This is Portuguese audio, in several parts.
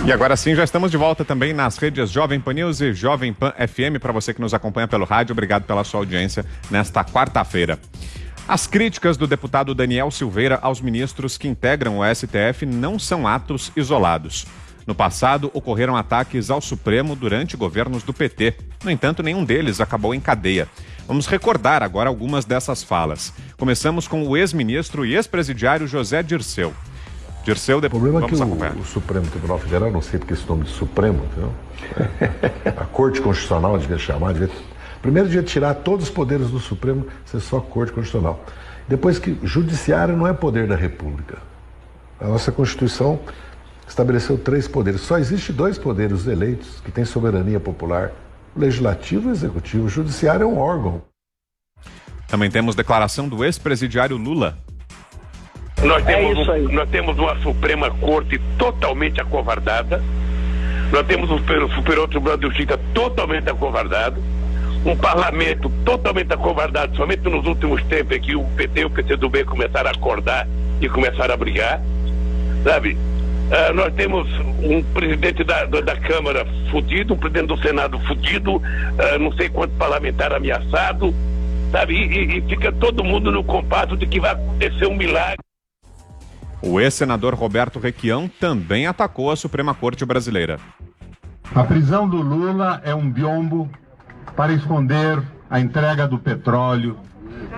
E agora sim, já estamos de volta também nas redes Jovem Pan News e Jovem Pan FM. Para você que nos acompanha pelo rádio, obrigado pela sua audiência nesta quarta-feira. As críticas do deputado Daniel Silveira aos ministros que integram o STF não são atos isolados. No passado, ocorreram ataques ao Supremo durante governos do PT. No entanto, nenhum deles acabou em cadeia. Vamos recordar agora algumas dessas falas. Começamos com o ex-ministro e ex-presidiário José Dirceu. Dirceu, O problema é que o Supremo Tribunal Federal, não sei porque esse nome de Supremo, entendeu? A Corte Constitucional devia chamar, primeiro devia tirar todos os poderes do Supremo, ser só Corte Constitucional. Depois que Judiciário não é poder da República. A nossa Constituição estabeleceu 3 poderes. Só existe 2 poderes eleitos que têm soberania popular: o Legislativo e o Executivo. O Judiciário é um órgão. Também temos declaração do ex-presidiário Lula. Nós temos uma Suprema Corte totalmente acovardada, nós temos um Superior Tribunal de Justiça totalmente acovardado, um parlamento totalmente acovardado. Somente nos últimos tempos é que o PT e o PCdoB começaram a acordar e começaram a brigar, sabe? Nós temos um presidente da Câmara fudido, um presidente do Senado fudido, não sei quanto parlamentar ameaçado, sabe? E fica todo mundo no compasso de que vai acontecer um milagre. O ex-senador Roberto Requião também atacou a Suprema Corte Brasileira. A prisão do Lula é um biombo para esconder a entrega do petróleo,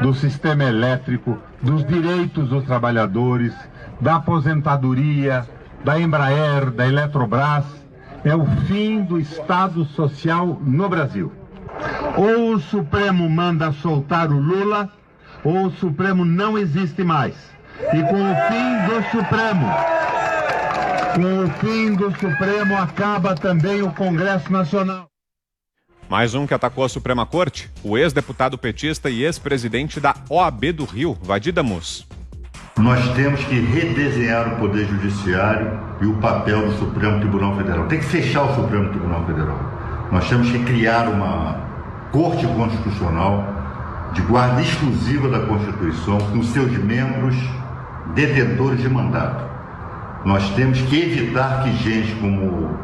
do sistema elétrico, dos direitos dos trabalhadores, da aposentadoria, da Embraer, da Eletrobras. É o fim do Estado Social no Brasil. Ou o Supremo manda soltar o Lula, ou o Supremo não existe mais. E com o fim do Supremo acaba também o Congresso Nacional. Mais um que atacou a Suprema Corte, o ex-deputado petista e ex-presidente da OAB do Rio, Vadi Damus. Nós temos que redesenhar o Poder Judiciário e o papel do Supremo Tribunal Federal. Tem que fechar o Supremo Tribunal Federal. Nós temos que criar uma Corte Constitucional de guarda exclusiva da Constituição, com seus membros detentores de mandato. Nós temos que evitar que gente como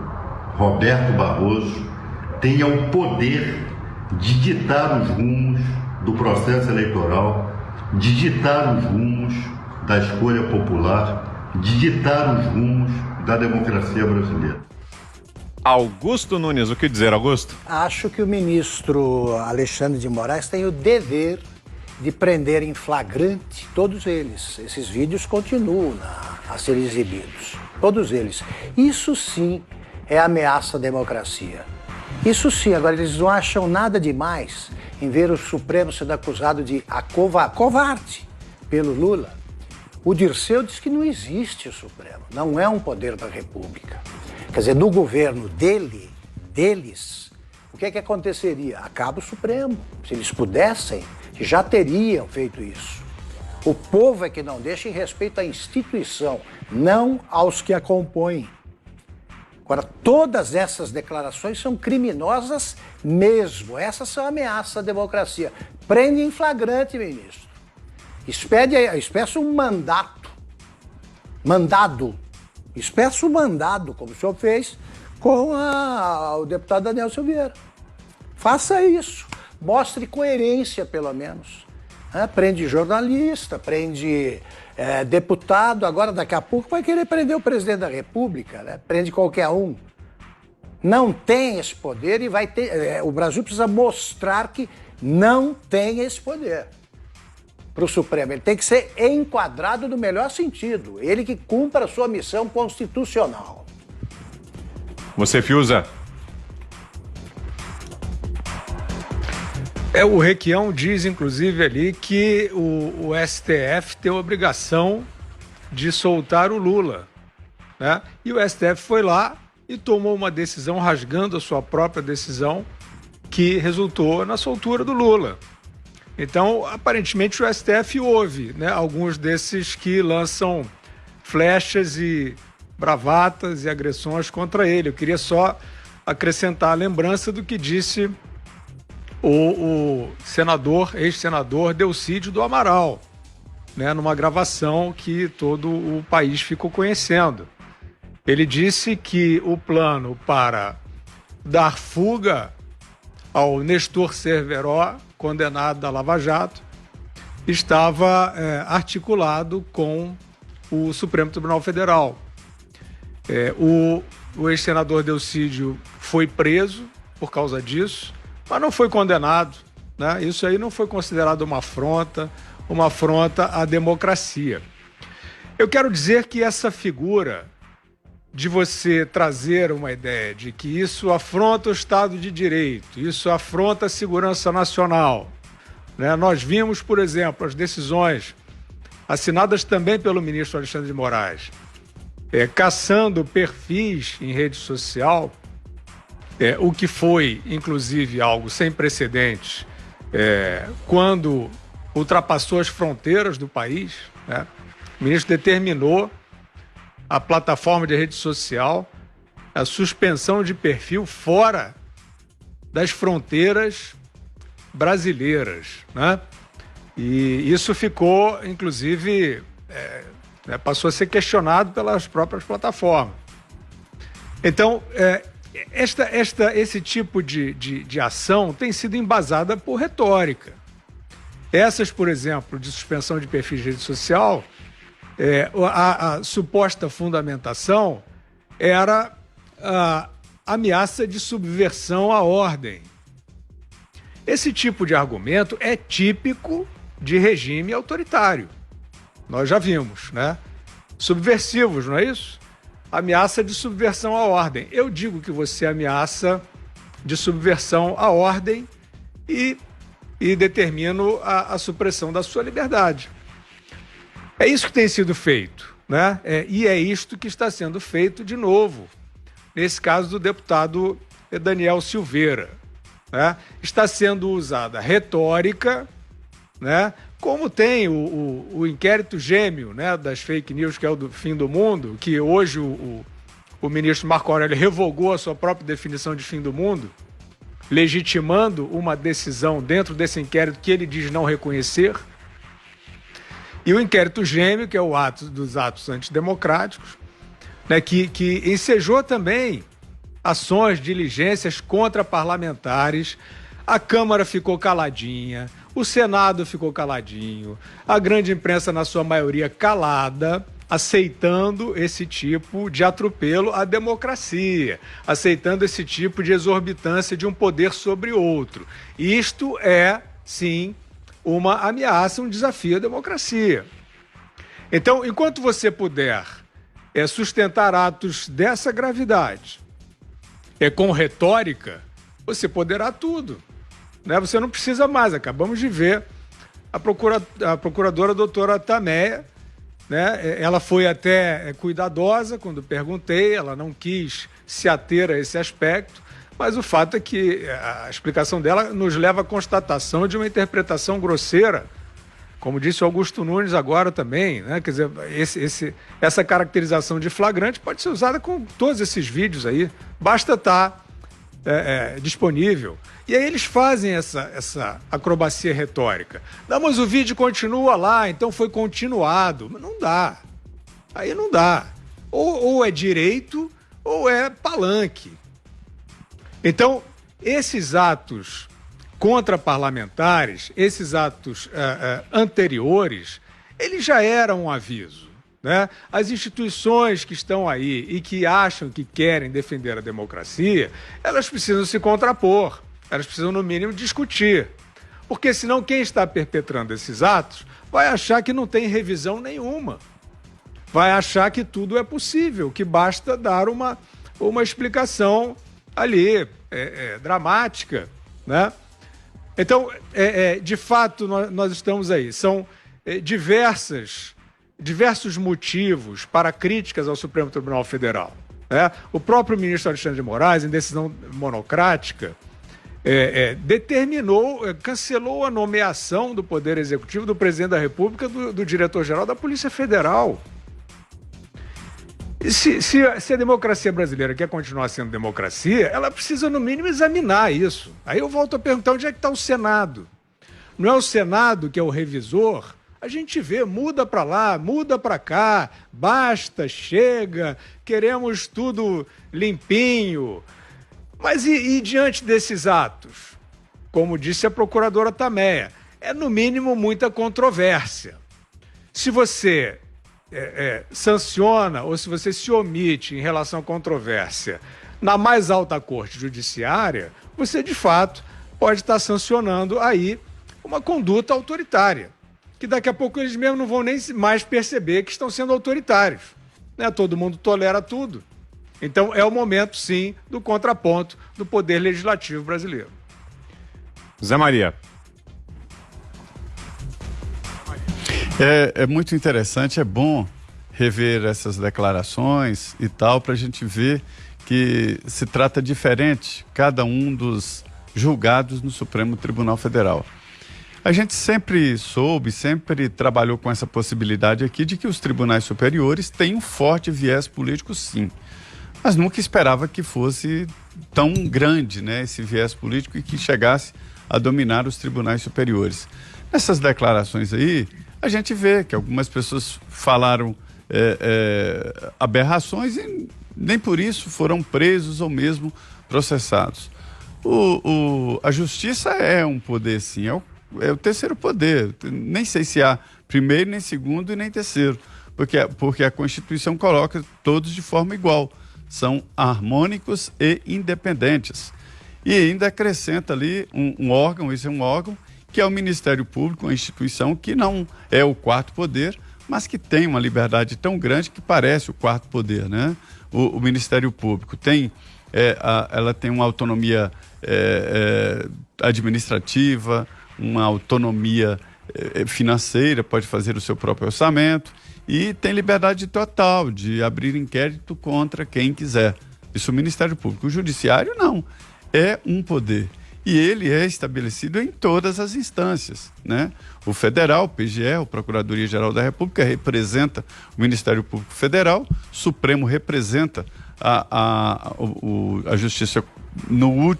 Roberto Barroso tenha o poder de ditar os rumos do processo eleitoral, de ditar os rumos da escolha popular, de ditar os rumos da democracia brasileira. Augusto Nunes, o que dizer, Augusto? Acho que o ministro Alexandre de Moraes tem o dever de prender em flagrante todos eles. Esses vídeos continuam a ser exibidos, todos eles. Isso sim é ameaça à democracia. Isso sim. Agora, eles não acham nada demais em ver o Supremo sendo acusado de covarde pelo Lula. O Dirceu diz que não existe o Supremo, não é um poder da República. Quer dizer, no governo deles, o que aconteceria? Acaba o Supremo. Se eles pudessem, já teriam feito isso. O povo é que não deixa em respeito à instituição, não aos que a compõem. Agora, todas essas declarações são criminosas mesmo. Essas são ameaças à democracia. Prende em flagrante, ministro. Espeça um mandado. Espeça um mandado, como o senhor fez com o deputado Daniel Silveira. Faça isso. Mostre coerência, pelo menos. Prende jornalista, prende deputado, agora daqui a pouco vai querer prender o presidente da República, né? Prende qualquer um. Não tem esse poder e vai ter. O Brasil precisa mostrar que não tem esse poder para o Supremo. Ele tem que ser enquadrado no melhor sentido. Ele que cumpra a sua missão constitucional. Você, Fiuza? O Requião diz, inclusive, ali que o STF tem a obrigação de soltar o Lula, né? E o STF foi lá e tomou uma decisão, rasgando a sua própria decisão, que resultou na soltura do Lula. Então, aparentemente, o STF ouve, né, alguns desses que lançam flechas e bravatas e agressões contra ele. Eu queria só acrescentar a lembrança do que disse o ex-senador Delcídio do Amaral, né, numa gravação que todo o país ficou conhecendo. Ele disse que o plano para dar fuga ao Nestor Cerveró, condenado da Lava Jato, estava articulado com o Supremo Tribunal Federal. O ex-senador Delcídio foi preso por causa disso, mas não foi condenado, né? Isso aí não foi considerado uma afronta à democracia. Eu quero dizer que essa figura de você trazer uma ideia de que isso afronta o Estado de Direito, isso afronta a segurança nacional, né? Nós vimos, por exemplo, as decisões assinadas também pelo ministro Alexandre de Moraes, caçando perfis em rede social, o que foi, inclusive, algo sem precedentes, quando ultrapassou as fronteiras do país, né? O ministro determinou a plataforma de rede social a suspensão de perfil fora das fronteiras brasileiras, né? E isso ficou, inclusive, passou a ser questionado pelas próprias plataformas. Então, esse tipo de ação tem sido embasada por retórica. Essas, por exemplo, de suspensão de perfis de rede social, a suposta fundamentação era a ameaça de subversão à ordem. Esse tipo de argumento é típico de regime autoritário. Nós já vimos, né? Subversivos, não é isso? Ameaça de subversão à ordem. Eu digo que você ameaça de subversão à ordem e determino a supressão da sua liberdade. É isso que tem sido feito, né? E é isto que está sendo feito de novo, nesse caso do deputado Daniel Silveira, né? Está sendo usada retórica, né? Como tem o inquérito gêmeo, né, das fake news, que é o do fim do mundo, que hoje o ministro Marco Aurélio revogou a sua própria definição de fim do mundo, legitimando uma decisão dentro desse inquérito que ele diz não reconhecer. E o inquérito gêmeo, que é o ato dos atos antidemocráticos, né, que ensejou também ações, diligências contra parlamentares. A Câmara ficou caladinha, o Senado ficou caladinho, a grande imprensa, na sua maioria, calada, aceitando esse tipo de atropelo à democracia, aceitando esse tipo de exorbitância de um poder sobre outro. Isto é, sim, uma ameaça, um desafio à democracia. Então, enquanto você puder sustentar atos dessa gravidade com retórica, você poderá tudo, né? Você não precisa mais. Acabamos de ver a procuradora doutora Tameia, né? Ela foi até cuidadosa quando perguntei, ela não quis se ater a esse aspecto, mas o fato é que a explicação dela nos leva à constatação de uma interpretação grosseira, como disse o Augusto Nunes agora também, né? Quer dizer, essa caracterização de flagrante pode ser usada com todos esses vídeos aí, basta estar disponível. E aí eles fazem essa acrobacia retórica. Não, mas o vídeo continua lá, então foi continuado. Mas não dá. Aí não dá. Ou é direito ou é palanque. Então, esses atos contra parlamentares, esses atos anteriores, eles já eram um aviso, né? As instituições que estão aí e que acham que querem defender a democracia, elas precisam se contrapor, elas precisam, no mínimo, discutir. Porque senão quem está perpetrando esses atos vai achar que não tem revisão nenhuma, vai achar que tudo é possível, que basta dar uma explicação ali, dramática, né? Então, de fato, nós estamos aí. São diversos motivos para críticas ao Supremo Tribunal Federal, né? O próprio ministro Alexandre de Moraes, em decisão monocrática, cancelou a nomeação do Poder Executivo do Presidente da República do Diretor-Geral da Polícia Federal. Se a democracia brasileira quer continuar sendo democracia, ela precisa, no mínimo, examinar isso. Aí eu volto a perguntar, onde é que está o Senado? Não é o Senado que é o revisor? A gente vê, muda para lá, muda para cá, basta, chega, queremos tudo limpinho. Mas e diante desses atos? Como disse a procuradora Tameia, é no mínimo muita controvérsia. Se você sanciona ou se você se omite em relação à controvérsia na mais alta corte judiciária, você de fato pode estar sancionando aí uma conduta autoritária, que daqui a pouco eles mesmos não vão nem mais perceber que estão sendo autoritários. Né? Todo mundo tolera tudo. Então é o momento, sim, do contraponto do poder legislativo brasileiro. Zé Maria. É muito interessante, é bom rever essas declarações e tal, para a gente ver que se trata diferente cada um dos julgados no Supremo Tribunal Federal. A gente sempre soube, sempre trabalhou com essa possibilidade aqui de que os tribunais superiores têm um forte viés político, sim. Mas nunca esperava que fosse tão grande, né, esse viés político e que chegasse a dominar os tribunais superiores. Nessas declarações aí, a gente vê que algumas pessoas falaram aberrações e nem por isso foram presos ou mesmo processados. A justiça é um poder, sim, é o terceiro poder. Nem sei se há primeiro, nem segundo e nem terceiro, porque a Constituição coloca todos de forma igual. São harmônicos e independentes. E ainda acrescenta ali um órgão, esse é um órgão, que é o Ministério Público, uma instituição que não é o quarto poder, mas que tem uma liberdade tão grande que parece o quarto poder, né? O Ministério Público tem, ela tem uma autonomia administrativa, uma autonomia financeira, pode fazer o seu próprio orçamento e tem liberdade total de abrir inquérito contra quem quiser. Isso é o Ministério Público. O Judiciário não, é um poder. E ele é estabelecido em todas as instâncias, né? O Federal, o PGE, a Procuradoria-Geral da República, representa o Ministério Público Federal, o Supremo representa a Justiça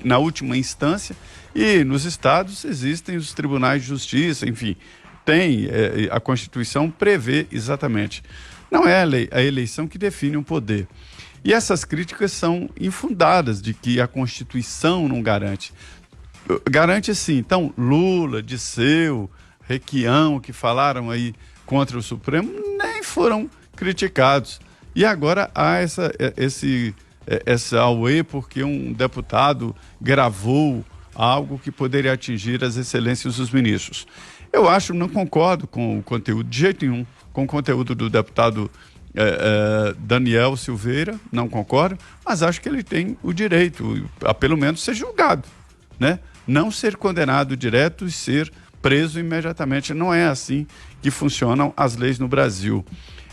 na última instância, e nos estados existem os tribunais de justiça, enfim, a Constituição prevê exatamente. Não é a eleição que define um poder. E essas críticas são infundadas de que a Constituição não garante. Garante sim. Então, Lula, Disseu, Requião, que falaram aí contra o Supremo, nem foram criticados. E agora há essa auê porque um deputado gravou algo que poderia atingir as excelências dos ministros. Eu não concordo com o conteúdo, de jeito nenhum, com o conteúdo do deputado Daniel Silveira, não concordo, mas acho que ele tem o direito a pelo menos ser julgado, né? Não ser condenado direto e ser preso imediatamente. Não é assim que funcionam as leis no Brasil.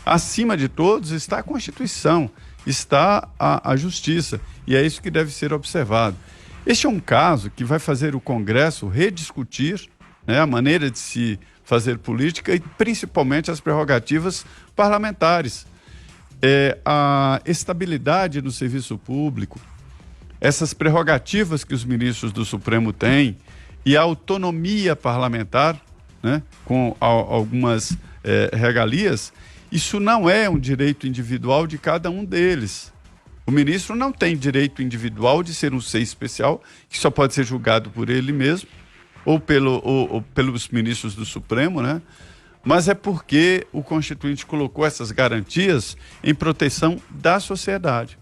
Acima de todos está a Constituição, está a Justiça, e é isso que deve ser observado. Este é um caso que vai fazer o Congresso rediscutir, né, a maneira de se fazer política e principalmente as prerrogativas parlamentares. A estabilidade no serviço público, essas prerrogativas que os ministros do Supremo têm e a autonomia parlamentar, né, com algumas regalias, isso não é um direito individual de cada um deles. O ministro não tem direito individual de ser um ser especial, que só pode ser julgado por ele mesmo, ou pelos ministros do Supremo, né? Mas é porque o Constituinte colocou essas garantias em proteção da sociedade.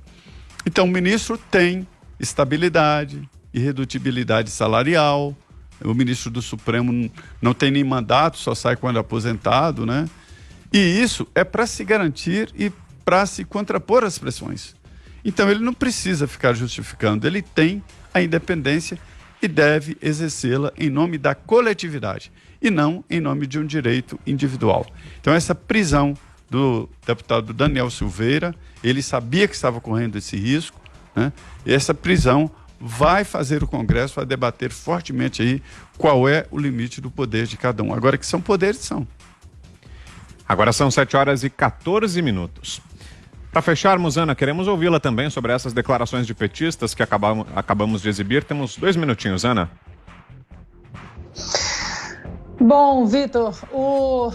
Então, o ministro tem estabilidade, irredutibilidade salarial, o ministro do Supremo não tem nem mandato, só sai quando aposentado, né? E isso é para se garantir e para se contrapor às pressões. Então, ele não precisa ficar justificando, ele tem a independência e deve exercê-la em nome da coletividade e não em nome de um direito individual. Então, essa prisão do deputado Daniel Silveira, ele sabia que estava correndo esse risco, né? E essa prisão vai fazer o Congresso a debater fortemente aí qual é o limite do poder de cada um. Agora que são poderes, são. Agora são 7h14. Para fecharmos, Ana, queremos ouvi-la também sobre essas declarações de petistas que acabamos de exibir. Temos 2 minutinhos, Ana. Bom, Vitor, o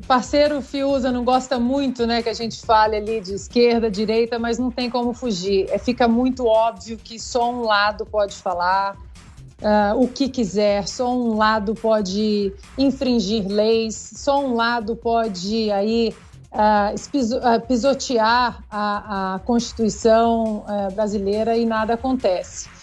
parceiro Fiuza não gosta muito, né, que a gente fale ali de esquerda, direita, mas não tem como fugir. Fica muito óbvio que só um lado pode falar o que quiser, só um lado pode infringir leis, só um lado pode aí pisotear a Constituição brasileira e nada acontece.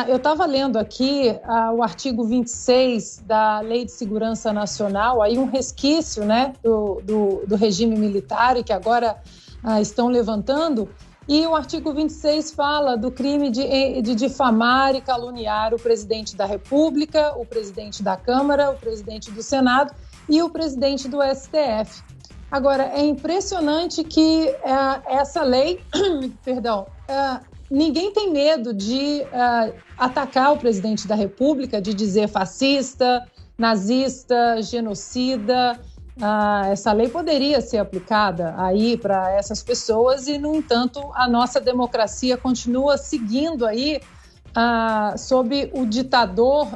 Eu estava lendo aqui o artigo 26 da Lei de Segurança Nacional, aí um resquício, né, do regime militar e que agora estão levantando, e o artigo 26 fala do crime de difamar e caluniar o presidente da República, o presidente da Câmara, o presidente do Senado e o presidente do STF. Agora, é impressionante que essa lei, ninguém tem medo de atacar o presidente da República, de dizer fascista, nazista, genocida. Essa lei poderia ser aplicada aí para essas pessoas e, no entanto, a nossa democracia continua seguindo aí sob o ditador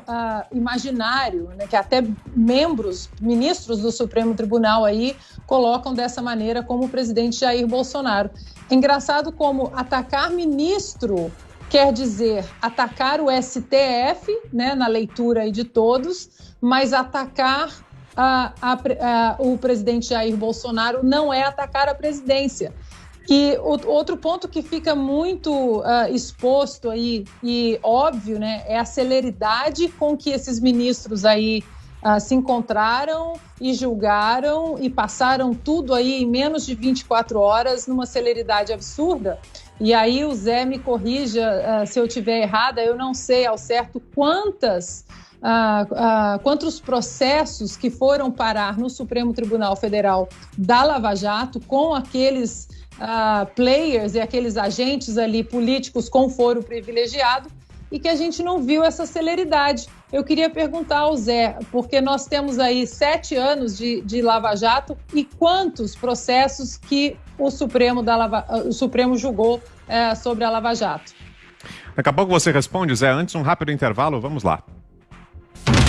imaginário, né, que até ministros do Supremo Tribunal aí colocam dessa maneira como o presidente Jair Bolsonaro. É engraçado como atacar ministro quer dizer atacar o STF, né, na leitura aí de todos, mas atacar o presidente Jair Bolsonaro não é atacar a presidência. E outro ponto que fica muito exposto aí e óbvio, né, é a celeridade com que esses ministros aí se encontraram e julgaram e passaram tudo aí em menos de 24 horas numa celeridade absurda. E aí o Zé me corrija se eu estiver errada, eu não sei ao certo quantos processos que foram parar no Supremo Tribunal Federal da Lava Jato com aqueles players e aqueles agentes ali políticos com foro privilegiado e que a gente não viu essa celeridade. Eu queria perguntar ao Zé, porque nós temos aí 7 anos de Lava Jato e quantos processos que o Supremo julgou sobre a Lava Jato? Daqui a pouco você responde, Zé. Antes, um rápido intervalo, vamos lá.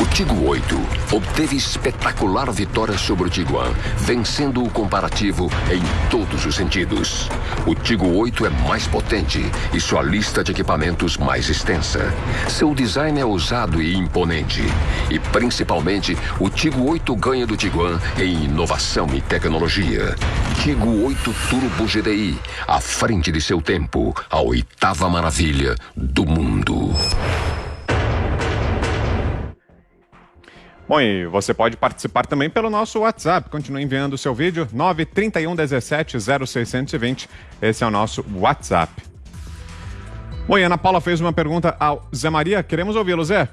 O Tiggo 8 obteve espetacular vitória sobre o Tiguan, vencendo o comparativo em todos os sentidos. O Tiggo 8 é mais potente e sua lista de equipamentos mais extensa. Seu design é ousado e imponente. E, principalmente, o Tiggo 8 ganha do Tiguan em inovação e tecnologia. Tiggo 8 Turbo GDI, à frente de seu tempo, a 8ª maravilha do mundo. Bom, e você pode participar também pelo nosso WhatsApp. Continue enviando o seu vídeo, 931170620. Esse é o nosso WhatsApp. Bom, e a Ana Paula fez uma pergunta ao Zé Maria. Queremos ouvi-lo, Zé.